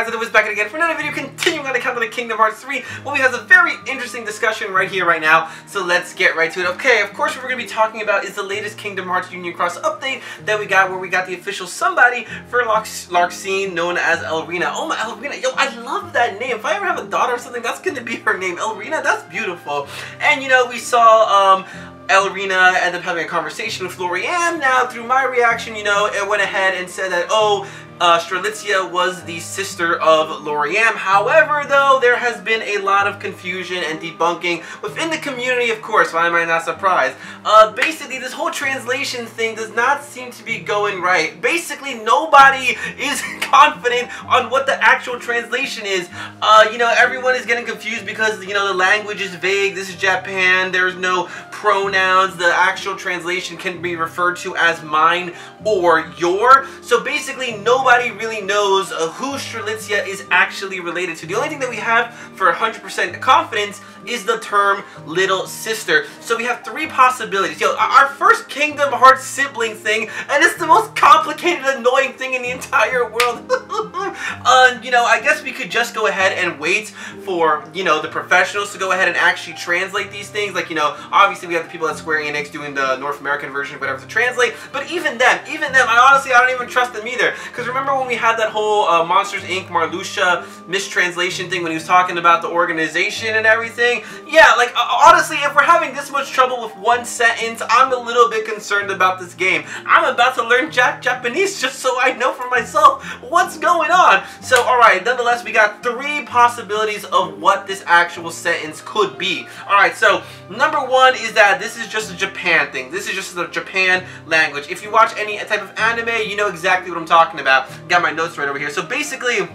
guys, it was back again for another video continuing on the Countdown to Kingdom Hearts 3. Well, we have a very interesting discussion right here, right now, so let's get right to it. Okay, of course what we're going to be talking about is the latest Kingdom Hearts Union Cross update that we got, where we got the official somebody for Larxene, known as Elrena. Oh my, Elrena, yo, I love that name. If I ever have a daughter or something, that's going to be her name. Elrena, that's beautiful. And, you know, we saw, Elrena ended up having a conversation with Lauriam. Now, through my reaction, you know, it went ahead and said that, Strelitzia was the sister of Lauriam. However, though, there has been a lot of confusion and debunking within the community, of course. Why am I not surprised? Basically, this whole translation thing does not seem to be going right. Basically, nobody is confident on what the actual translation is. You know, everyone is getting confused because, you know, the language is vague. This is Japan. There's no pronouns. The actual translation can be referred to as mine or your. So basically, nobody really knows who Strelitzia is actually related to. The only thing that we have for 100% confidence is the term little sister. So we have three possibilities. Yo, our first Kingdom Hearts sibling thing, and it's the most complicated, annoying thing in the entire world. You know, I guess we could just go ahead and wait for, you know, the professionals to go ahead and actually translate these things. Like, you know, obviously we have the people at Square Enix doing the North American version of whatever to translate, but even them, I don't even trust them either. Because remember when we had that whole Monsters Inc. Marluxia mistranslation thing when he was talking about the organization and everything? Yeah, like, honestly, if we're having this much trouble with one sentence, I'm a little bit concerned about this game. I'm about to learn Japanese just so I know for myself what's going on. So, alright, nonetheless, we got three possibilities of what this actual sentence could be. Alright, so, number one is that this is just a Japan thing. This is just the Japan language. If you watch any type of anime, you know exactly what I'm talking about. Got my notes right over here. So basically,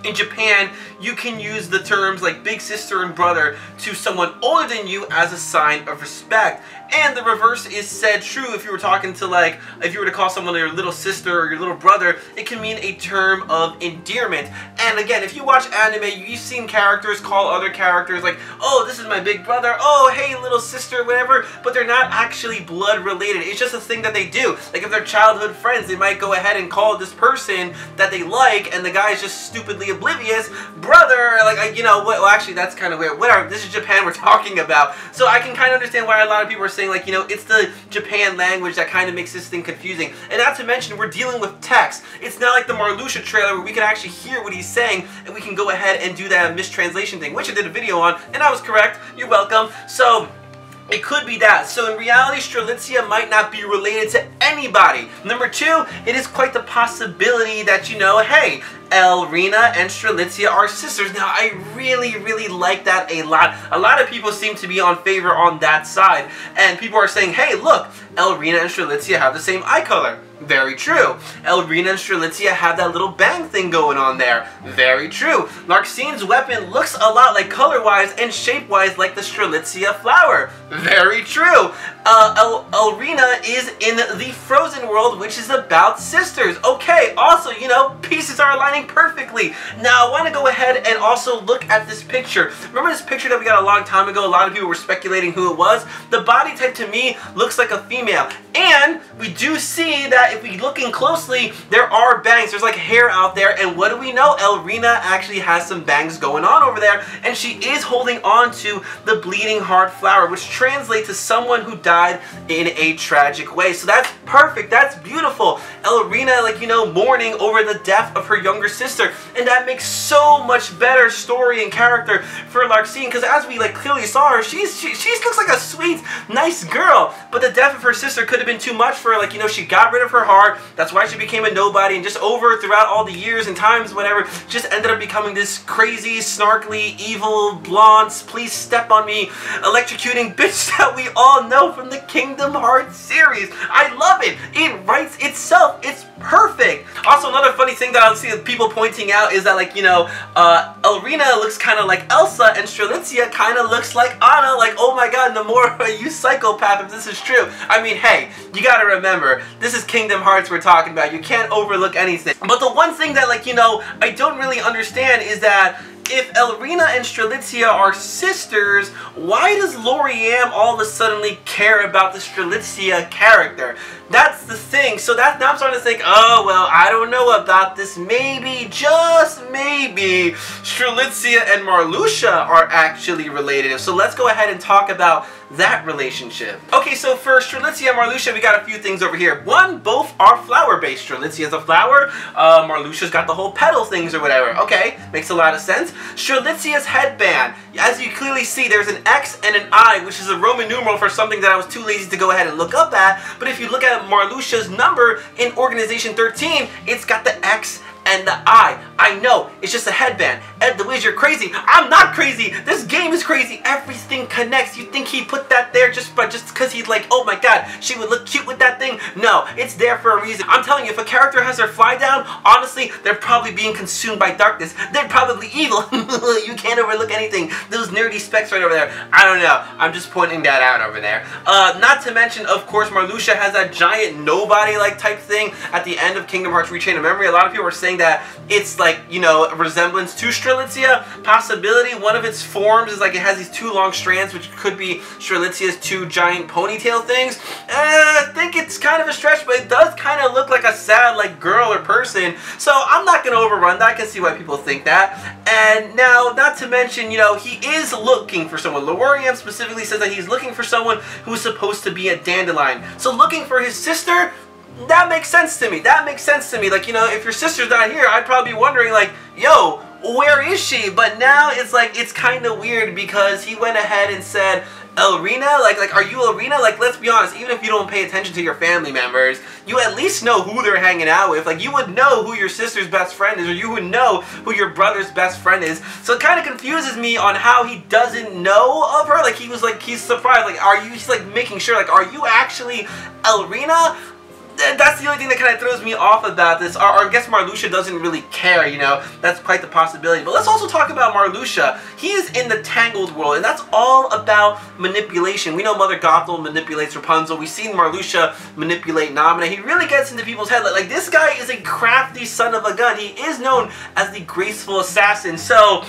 in Japan, you can use the terms like big sister and brother to someone older than you as a sign of respect. And the reverse is said true if you were talking to, like, if you were to call someone your little sister or your little brother, it can mean a term of endearment. And again, if you watch anime, you've seen characters call other characters like, oh, this is my big brother, oh, hey, little sister, whatever, but they're not actually blood related. It's just a thing that they do. Like, if they're childhood friends, they might go ahead and call this person that they like, and the guy is just stupidly oblivious, brother, like, you know, well, actually, that's kind of weird. Whatever, this is Japan we're talking about. So I can kind of understand why a lot of people are saying, like, you know, it's the Japan language that kind of makes this thing confusing. And not to mention, we're dealing with text. It's not like the Marluxia trailer where we can actually hear what he's saying and we can go ahead and do that mistranslation thing, which I did a video on, and I was correct. You're welcome. So it could be that. So in reality, Strelitzia might not be related to anybody. Number two, it is quite the possibility that, you know, hey, Elrena and Strelitzia are sisters. Now, I really, really like that a lot. A lot of people seem to be on favor on that side. And people are saying, hey, look, Elrena and Strelitzia have the same eye color. Very true. Elrena and Strelitzia have that little bang thing going on there. Very true. Larxene's weapon looks a lot like color-wise and shape-wise like the Strelitzia flower. Very true. Elrena is in the Frozen world, which is about sisters. Okay, also, you know, pieces are aligning perfectly. Now, I want to go ahead and also look at this picture. Remember this picture that we got a long time ago? A lot of people were speculating who it was. The body type to me looks like a female. And we do see that if we look in closely, there are bangs. There's like hair out there. And what do we know? Elrena actually has some bangs going on over there. And she is holding on to the bleeding heart flower, which translates to someone who died in a tragic way. So that's perfect. That's beautiful. Elrena, like, you know, mourning over the death of her younger sister. And that makes so much better story and character for Larxene, because as we, like, clearly saw her, she looks like a sweet, nice girl. But the death of her sister could have been too much for her. Like, you know, she got rid of her heart. That's why she became a nobody, and just over throughout all the years and times, whatever, just ended up becoming this crazy, snarkly, evil, blonde, please step on me, electrocuting bitch that we all know from the Kingdom Hearts series. I love it. It writes itself. It's perfect. Also, another funny thing that I'll see people pointing out is that, like, you know, Elrena looks kind of like Elsa, and Strelitzia kind of looks like Anna. Like, oh my god, Nomura, you psychopath if this is true. I mean, hey, you gotta remember, this is Kingdom Hearts we're talking about. You can't overlook anything. But the one thing that, like, you know, I don't really understand is that if Elrena and Strelitzia are sisters, why does Lauriam all of a sudden care about the Strelitzia character? That's the thing. So now I'm starting to think, oh, well, I don't know about this. Maybe, just maybe, Strelitzia and Marluxia are actually related. So let's go ahead and talk about that relationship. Okay, so for Strelitzia and Marluxia, we got a few things over here. One, both are flower-based. Strelitzia's a flower, Marluxia's got the whole petal things or whatever. Okay, makes a lot of sense. Strelitzia's headband. As you clearly see, there's an X and an I, which is a Roman numeral for something that I was too lazy to go ahead and look up at. But if you look at Marluxia's number in Organization 13, it's got the X and the I. I know, it's just a headband. Ed the Wiz, you're crazy. I'm not crazy. This game is crazy. Everything connects. You think he put that there just because he's like, oh my god, she would look cute with that thing? No, it's there for a reason. I'm telling you, if a character has their fly down, honestly, they're probably being consumed by darkness. They're probably evil. You can't overlook anything. Those nerdy specs right over there. I don't know. I'm just pointing that out over there. Not to mention, of course, Marluxia has that giant nobody-like type thing at the end of Kingdom Hearts Rechain of Memory. A lot of people are saying that it's like, you know, a resemblance to Strelitzia. Possibility, one of its forms is like it has these two long strands, which could be Strelitzia's two giant ponytail things. I think it's kind of a stretch, but it does kind of look like a sad, like, girl or person. So I'm not going to overrun that. I can see why people think that. And now, not to mention, you know, he is looking for someone. Lauriam specifically says that he's looking for someone who's supposed to be a dandelion. So looking for his sister, that makes sense to me. That makes sense to me. Like, you know, if your sister's not here, I'd probably be wondering, like, yo, where is she? But now it's like, it's kind of weird because he went ahead and said, Elrena? Like, are you Elrena? Like, let's be honest, even if you don't pay attention to your family members, you at least know who they're hanging out with. Like, you would know who your sister's best friend is, or you would know who your brother's best friend is. So it kind of confuses me on how he doesn't know of her. Like, he was like, he's surprised. Like, are you, he's like making sure, like, are you actually Elrena? That's the only thing that kind of throws me off about this. Or I guess Marluxia doesn't really care, you know. That's quite the possibility. But let's also talk about Marluxia. He is in the Tangled world, and that's all about manipulation. We know Mother Gothel manipulates Rapunzel. We've seen Marluxia manipulate Namina. He really gets into people's head. Like, this guy is a crafty son of a gun. He is known as the graceful assassin. So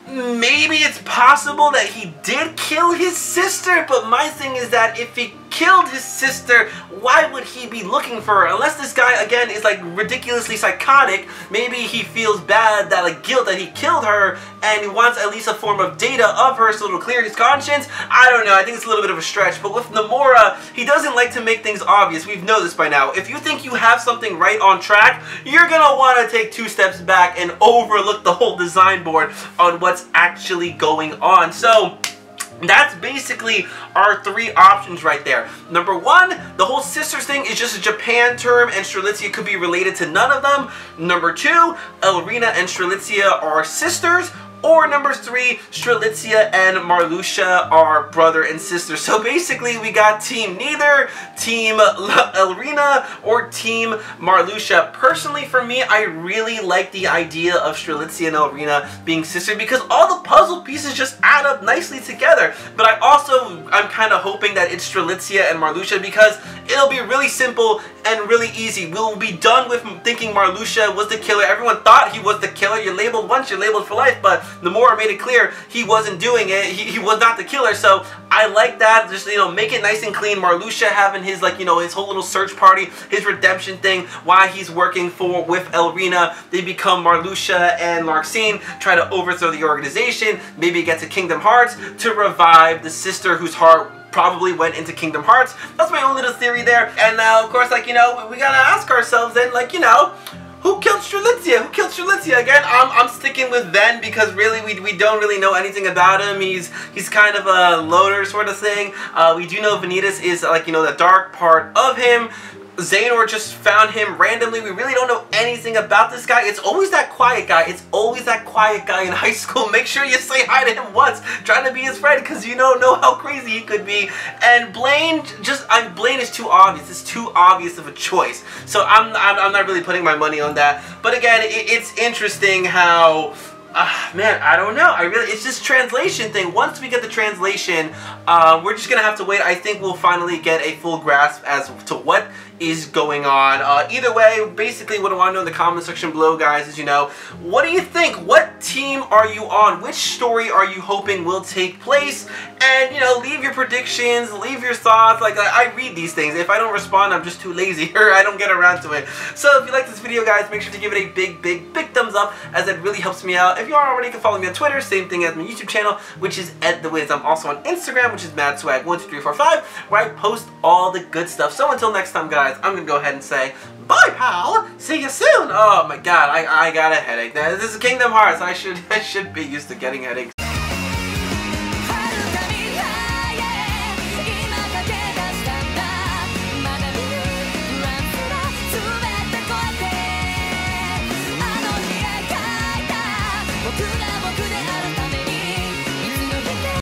maybe it's possible that he did kill his sister, but my thing is that if he killed his sister, why would he be looking for her? Unless this guy, again, is like ridiculously psychotic, maybe he feels bad, that like guilt that he killed her, and he wants at least a form of data of her so it'll clear his conscience. I don't know, I think it's a little bit of a stretch, but with Nomura, he doesn't like to make things obvious. We've known this by now. If you think you have something right on track, you're gonna want to take 2 steps back and overlook the whole design board on what's actually going on. So that's basically our 3 options right there. Number 1, the whole sisters thing is just a Japan term and Strelitzia could be related to none of them. Number 2, Elrena and Strelitzia are sisters. Or number 3, Strelitzia and Marluxia are brother and sister. So basically we got team neither, team Elrena, or team Marluxia. Personally for me, I really like the idea of Strelitzia and Elrena being sisters because all the puzzle pieces just add up nicely together. But I'm kind of hoping that it's Strelitzia and Marluxia because it'll be really simple and really easy. We'll be done with thinking Marluxia was the killer. Everyone thought he was the killer. You're labeled once, you're labeled for life, but Nomura made it clear he wasn't doing it. He was not the killer, so I like that. Just, you know, make it nice and clean. Marluxia having his, like, you know, his whole little search party, his redemption thing, why he's working with Elrena. They become Marluxia and Larxene, try to overthrow the organization, maybe get to Kingdom Hearts to revive the sister whose heart probably went into Kingdom Hearts. That's my own little theory there. And now, of course, like, you know, we gotta ask ourselves then, like, you know, who killed Strelitzia? Who killed Strelitzia? Again, I'm sticking with Ven because really we don't really know anything about him. He's kind of a loner sort of thing. We do know Vanitas is, like, you know, the dark part of him. Xehanort just found him randomly. We really don't know anything about this guy. It's always that quiet guy. It's always that quiet guy in high school. Make sure you say hi to him once, trying to be his friend, because you don't know how crazy he could be. And Blaine, Blaine is too obvious. It's too obvious of a choice. So I'm not really putting my money on that. But again, it's interesting how, man, I don't know. It's this translation thing. Once we get the translation, we're just gonna have to wait. I think we'll finally get a full grasp as to what is going on. Either way, basically what I want to know in the comment section below, guys, is, you know, what do you think? What team are you on? Which story are you hoping will take place? And, you know, leave your predictions, leave your thoughts. Like, I read these things. If I don't respond, I'm just too lazy, or I don't get around to it. So if you like this video, guys, make sure to give it a big thumbs up, as it really helps me out. If you aren't already, you can follow me on Twitter, same thing as my YouTube channel, which is @thewiz. I'm also on Instagram, which is madswag12345, where I post all the good stuff. So until next time, guys, I'm gonna go ahead and say bye, pal. See you soon. Oh my god, I got a headache. This is Kingdom Hearts. I should be used to getting headaches.